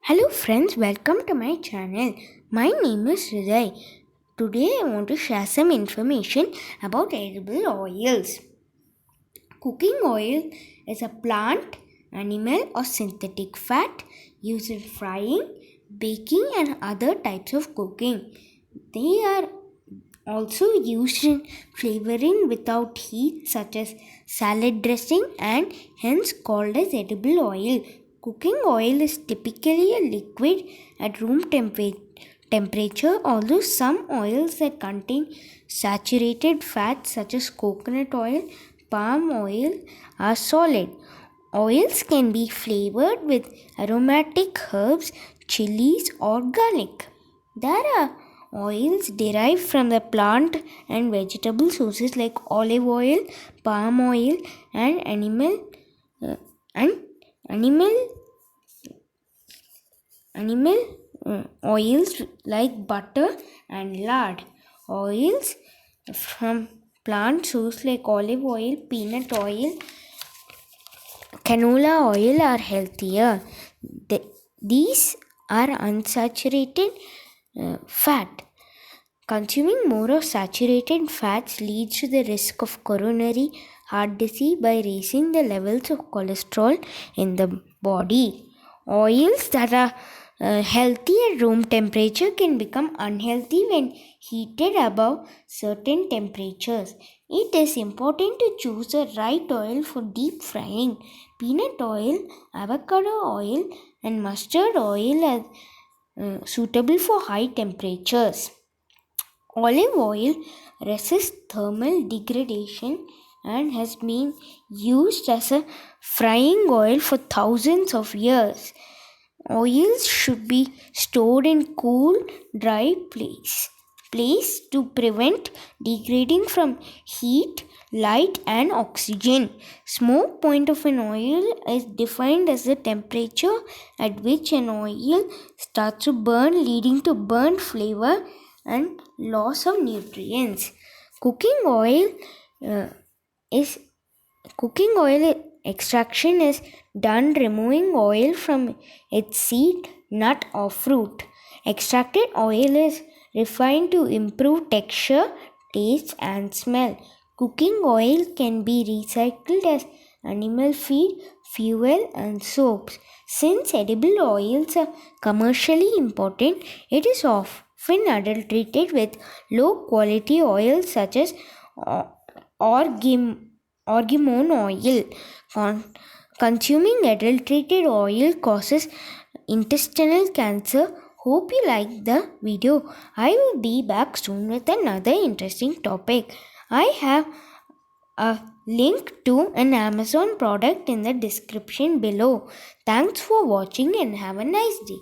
Hello friends, welcome to my channel. My name is Hriday. Today I want to share some information about edible oils. Cooking oil is a plant, animal or synthetic fat used in frying, baking and other types of cooking. They are also used in flavoring without heat such as salad dressing and hence called as edible oil. Cooking oil is typically a liquid at room temperature, although some oils that contain saturated fats such as coconut oil, palm oil are solid. Oils can be flavored with aromatic herbs, chillies or garlic. There are oils derived from the plant and vegetable sources like olive oil, palm oil and animal oils like butter and lard. Oils from plant sources like olive oil, peanut oil, canola oil are healthier. These are unsaturated fat. Consuming more of saturated fats leads to the risk of coronary heart disease by raising the levels of cholesterol in the body. Oils that are healthy at room temperature can become unhealthy when heated above certain temperatures. It is important to choose the right oil for deep frying. Peanut oil, avocado oil, and mustard oil are suitable for high temperatures. Olive oil resists thermal degradation and has been used as a frying oil for thousands of years. Oils should be stored in cool, dry place to prevent degrading from heat, light and oxygen. Smoke point of an oil is defined as the temperature at which an oil starts to burn, leading to burnt flavor and loss of nutrients. Cooking oil extraction is done removing oil from its seed, nut or fruit. Extracted oil is refined to improve texture, taste and smell. Cooking oil can be recycled as animal feed, fuel and soaps. Since edible oils are commercially important, it is often adulterated with low quality oils such as orgimone oil. Consuming adulterated oil causes intestinal cancer. Hope you liked the video. I will be back soon with another interesting topic. I have a link to an Amazon product in the description below. Thanks for watching and have a nice day.